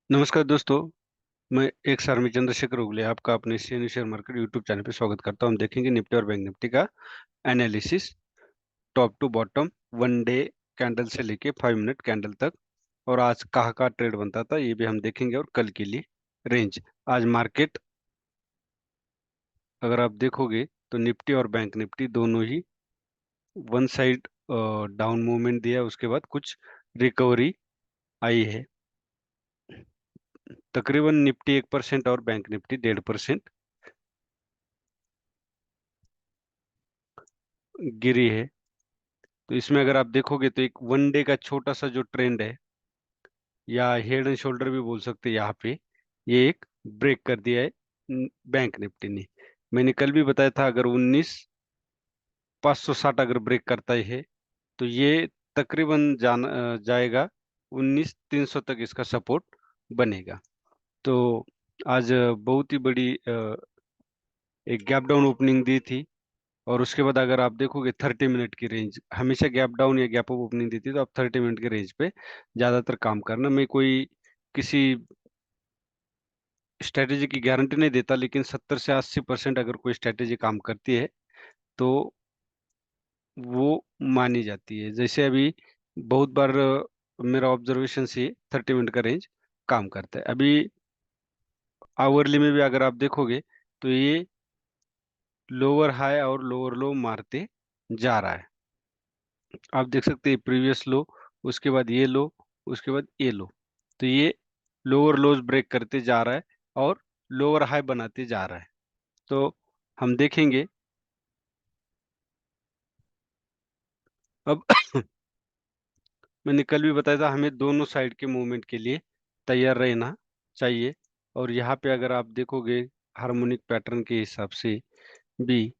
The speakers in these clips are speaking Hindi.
नमस्कार दोस्तों। मैं एक सारमी चंद्रशेखर उगले आपका अपने CNA share market YouTube channel पे स्वागत करता हूं। हम देखेंगे निफ्टी और बैंक निफ्टी का analysis top to bottom, one day candle से लेके 5 मिनट कैंडल तक, और आज कहाँ का ट्रेड बनता था ये भी हम देखेंगे, और कल के लिए रेंज। आज मार्केट अगर आप देखोगे तो निफ्टी और बैंक निफ्टी दोनों ही वन साइड डाउन मूवमेंट दिया, उसके बाद कुछ रिकवरी आई है। तकरीबन निफ्टी 1% और बैंक निफ्टी 1.5% गिरी है। तो इसमें अगर आप देखोगे तो एक वन डे का छोटा सा जो ट्रेंड है, या हेड एंड शोल्डर भी बोल सकते हैं, यहाँ पे ये एक ब्रेक कर दिया है बैंक निफ्टी ने। मैंने कल भी बताया था अगर 19,560 अगर ब्रेक करता है तो ये तकरीबन जाएगा 19,300 तक, इसका सपोर्ट बनेगा। तो आज बहुत ही बड़ी एक गैप डाउन ओपनिंग दी थी, और उसके बाद अगर आप देखोगे 30 मिनट की रेंज, हमेशा गैप डाउन या गैप अप ओपनिंग देती है, तो आप 30 मिनट की रेंज पे ज्यादातर काम करना। मैं कोई किसी स्ट्रेटेजी की गारंटी नहीं देता, लेकिन 70 से 80% अगर कोई स्ट्रेटेजी काम करती है तो वो मानी जाती है। जैसे अभी बहुत बार मेरा ऑब्जर्वेशन से 30 मिनट का रेंज काम करता है। अभी आवरली में भी अगर आप देखोगे तो ये लोअर हाई और लोअर लो मारते जा रहा है। आप देख सकते हैं प्रीवियस लो, उसके बाद ये लो, उसके बाद ये लो। तो ये लोअर लोज ब्रेक करते जा रहा है और लोअर हाई बनाते जा रहा है। तो हम देखेंगे अब मैंने कल भी बताया था हमें दोनों साइड के मूवमेंट के लिए तैयार रहना चाहिए। और यहाँ पे अगर आप देखोगे हार्मोनिक पैटर्न के हिसाब से भी,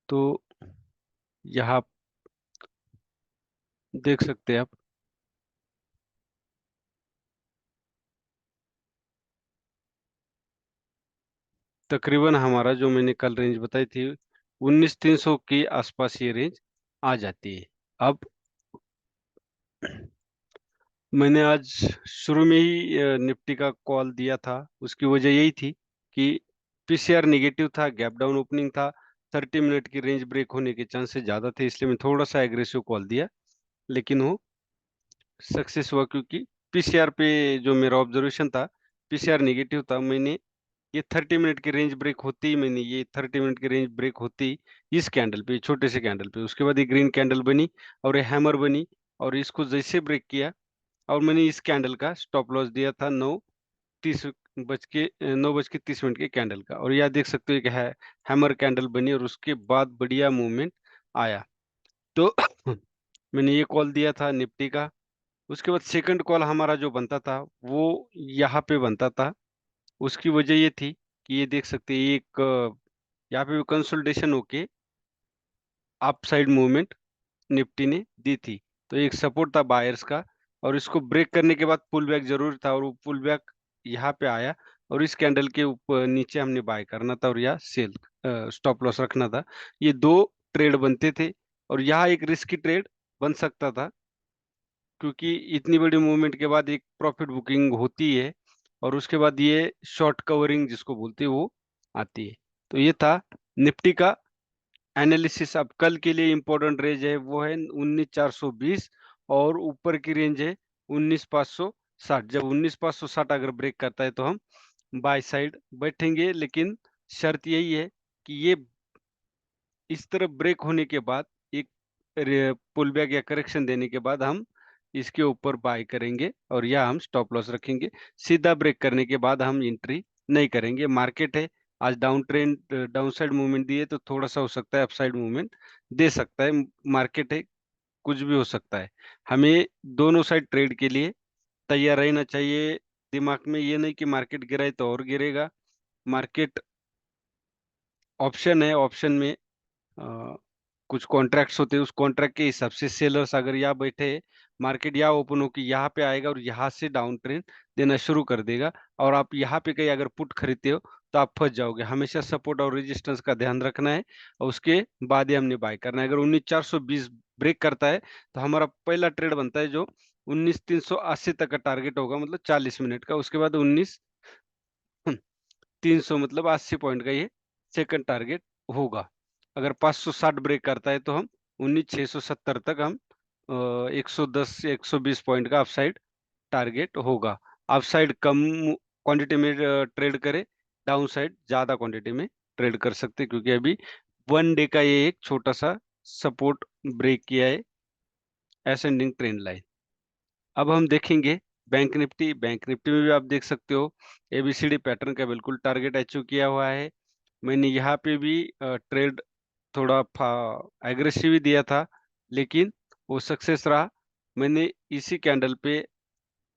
तो यहाँ देख सकते हैं आप तकरीबन हमारा जो मैंने कल रेंज बताई थी 19,300 के आसपास ये रेंज आ जाती है। अब मैंने आज शुरू में ही निफ्टी का कॉल दिया था, उसकी वजह यही थी कि पीसीआर निगेटिव था, गैप डाउन ओपनिंग था, 30 मिनट की रेंज ब्रेक होने के चांसेस ज्यादा थे, इसलिए मैं थोड़ा सा एग्रेसिव कॉल दिया। लेकिन वो सक्सेस हुआ, क्योंकि पीसीआर पे जो मेरा ऑब्जर्वेशन था, पीसीआर निगेटिव था। मैंने ये 30 मिनट की रेंज ब्रेक होती ही, मैंने ये 30 मिनट की रेंज ब्रेक होती ही इस कैंडल पे, छोटे से कैंडल पे, उसके बाद ये ग्रीन कैंडल बनी और ये हैमर बनी, और इसको जैसे ब्रेक किया, और मैंने इस कैंडल का स्टॉप लॉस दिया था 9:30 के कैंडल का। और यह देख सकते हो कि है हैमर कैंडल बनी, और उसके बाद बढ़िया मूवमेंट आया। तो मैंने ये कॉल दिया था निफ्टी का। उसके बाद सेकंड कॉल हमारा जो बनता था वो यहाँ पे बनता था। उसकी वजह ये थी कि ये देख सकते हैं एक यहाँ पे भी कंसोलिडेशन होके अप साइड मूवमेंट निफ्टी ने दी थी। तो एक सपोर्ट था बायर्स का, और इसको ब्रेक करने के बाद पुल बैक जरूर था, और वो पुल बैक यहाँ पे आया, और इस कैंडल के ऊपर नीचे हमने बाय करना था और यहाँ सेल स्टॉप लॉस रखना था। ये दो ट्रेड बनते थे, और यहाँ एक रिस्की ट्रेड बन सकता था, क्योंकि इतनी बड़ी मूवमेंट के बाद एक प्रॉफिट बुकिंग होती है, और उसके बाद ये शॉर्ट कवरिंग जिसको बोलते हैं वो आती है। तो ये था निफ्टी का एनालिसिस। अब कल के लिए इंपॉर्टेंट रेंज है वो है 19,420, और ऊपर की रेंज है 19,560। जब 19,560 अगर ब्रेक करता है तो हम बाय साइड बैठेंगे, लेकिन शर्त यही है कि ये इस तरफ ब्रेक होने के बाद एक पुल बैक या करेक्शन देने के बाद हम इसके ऊपर बाय करेंगे, और या हम स्टॉप लॉस रखेंगे। सीधा ब्रेक करने के बाद हम एंट्री नहीं करेंगे। मार्केट है, आज down trend down side movement दिए तो थोड़ा सा हो सकता है अपसाइड मूवमेंट दे सकता है। मार्केट है, कुछ भी हो सकता है। हमें दोनों साइड ट्रेड के लिए तैयार रहना चाहिए। दिमाग में ये नहीं कि मार्केट गिरा है तो और गिरेगा। मार्केट ऑप्शन है, ऑप्शन में अ, कुछ कॉन्ट्रैक्ट्स होते हैं, उस कॉन्ट्रैक्ट के हिसाब से सेलर्स अगर यहाँ बैठे, मार्केट यहाँ ओपन हो कि यहाँ पे आएगा और यहाँ से डाउन ट्रेंड देना शुरू कर देगा, और आप यहाँ पे कहीं अगर पुट खरीदते हो तो आप फंस जाओगे। हमेशा सपोर्ट और रेजिस्टेंस का ध्यान रखना है, और उसके बाद ही हमने बाय करना है। अगर 19,420 ब्रेक करता है तो हमारा पहला ट्रेड बनता है जो 19,380 तक का टारगेट होगा, मतलब 40 मिनट का। उसके बाद 19,300 मतलब 80 पॉइंट का ये सेकंड टारगेट होगा। अगर 560 ब्रेक करता है तो हम 19,670 तक हम 110 से 120 पॉइंट का अपसाइड टारगेट होगा। अपसाइड कम क्वांटिटी में ट्रेड करे, डाउन साइड ज्यादा क्वांटिटी में ट्रेड कर सकते हैं, क्योंकि अभी 1 डे का ये एक छोटा सा सपोर्ट ब्रेक किया है, असेंडिंग ट्रेंड लाइन। अब हम देखेंगे बैंक निफ्टी। बैंक निफ्टी में भी आप देख सकते हो एबीसीडी पैटर्न का बिल्कुल टारगेट अचीव किया हुआ है। मैंने यहाँ पे भी ट्रेड थोड़ा एग्रेसिव ही दिया था, लेकिन वो सक्सेस रहा। मैंने इसी कैंडल पे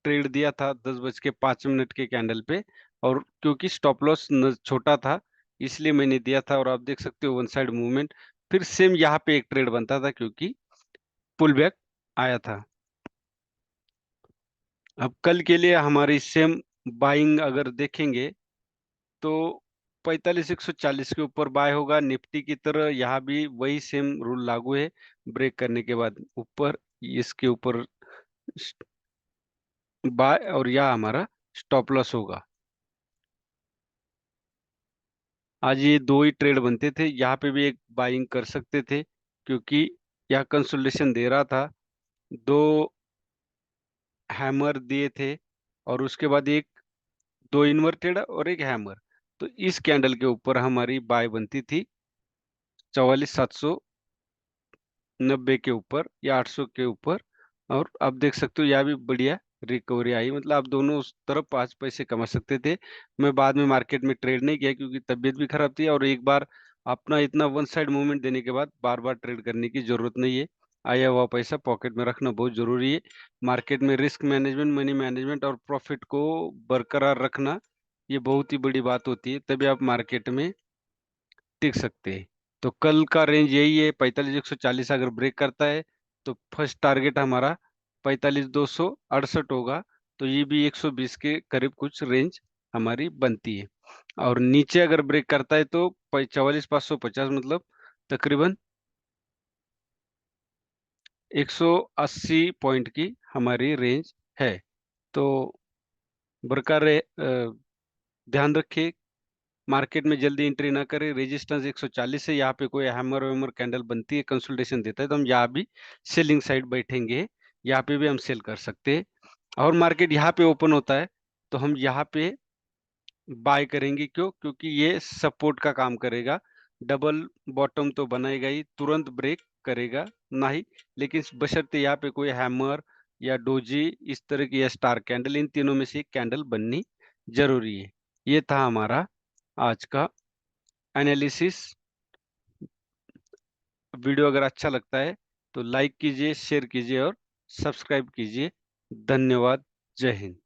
ट्रेड दिया था 10:05 के कैंडल पे, और क्योंकि स्टॉप लॉस छोटा था इसलिए मैंने दिया था। और आप देख सकते हो वन साइड मूवमेंट, फिर सेम यहाँ पे एक ट्रेड बनता था क्योंकि पुल बैक आया था। अब कल के लिए हमारी सेम बाइंग अगर देखेंगे तो 45,140 के ऊपर बाय होगा। निफ्टी की तरह यहाँ भी वही सेम रूल लागू है, ब्रेक करने के बाद ऊपर इसके ऊपर बाय, और यह हमारा स्टॉप लॉस होगा। आज ये दो ही ट्रेड बनते थे, यहाँ पे भी एक बाइंग कर सकते थे क्योंकि यह कंसोलिडेशन दे रहा था। दो हैमर दिए थे और उसके बाद एक, दो इन्वर्टेड और एक हैमर। तो इस कैंडल के ऊपर हमारी बाय बनती थी 44,790 के ऊपर या 800 के ऊपर। और आप देख सकते हो यहाँ भी बढ़िया रिकवरी आई, मतलब आप दोनों उस तरफ 5 पैसे कमा सकते थे। मैं बाद में मार्केट में ट्रेड नहीं किया क्योंकि तबीयत भी खराब थी, और एक बार अपना इतना वन साइड मूवमेंट देने के बाद बार बार ट्रेड करने की जरूरत नहीं है। आया हुआ पैसा पॉकेट में रखना बहुत जरूरी है। मार्केट में रिस्क मैनेजमेंट, मनी मैनेजमेंट और प्रॉफिट को बरकरार रखना, ये बहुत ही बड़ी बात होती है, तभी आप मार्केट में टिक सकते हैं। तो कल का रेंज यही है, 45,140 अगर ब्रेक करता है तो फर्स्ट टारगेट हमारा 45,268 होगा। तो ये भी 120 के करीब कुछ रेंज हमारी बनती है। और नीचे अगर ब्रेक करता है तो 44,550 मतलब तकरीबन 180 पॉइंट की हमारी रेंज है। तो बरकरार ध्यान रखिए, मार्केट में जल्दी एंट्री ना करें। रेजिस्टेंस 140 है, यहाँ पे कोई हैमर वैमर कैंडल बनती है, कंसोलिडेशन देता है तो हम यहाँ भी सेलिंग साइड बैठेंगे, यहाँ पे भी हम सेल कर सकते हैं। और मार्केट यहाँ पे ओपन होता है तो हम यहाँ पे बाय करेंगे। क्यों? क्योंकि ये सपोर्ट का काम करेगा, डबल बॉटम तो बनाएगा ही, तुरंत ब्रेक करेगा नहीं, लेकिन बशर्ते यहाँ पे कोई हैमर या डोजी इस तरह की या स्टार कैंडल, इन तीनों में से एक कैंडल बननी जरूरी है। ये था हमारा आज का एनालिसिस। वीडियो अगर अच्छा लगता है तो लाइक कीजिए, शेयर कीजिए और सब्सक्राइब कीजिए। धन्यवाद। जय हिंद।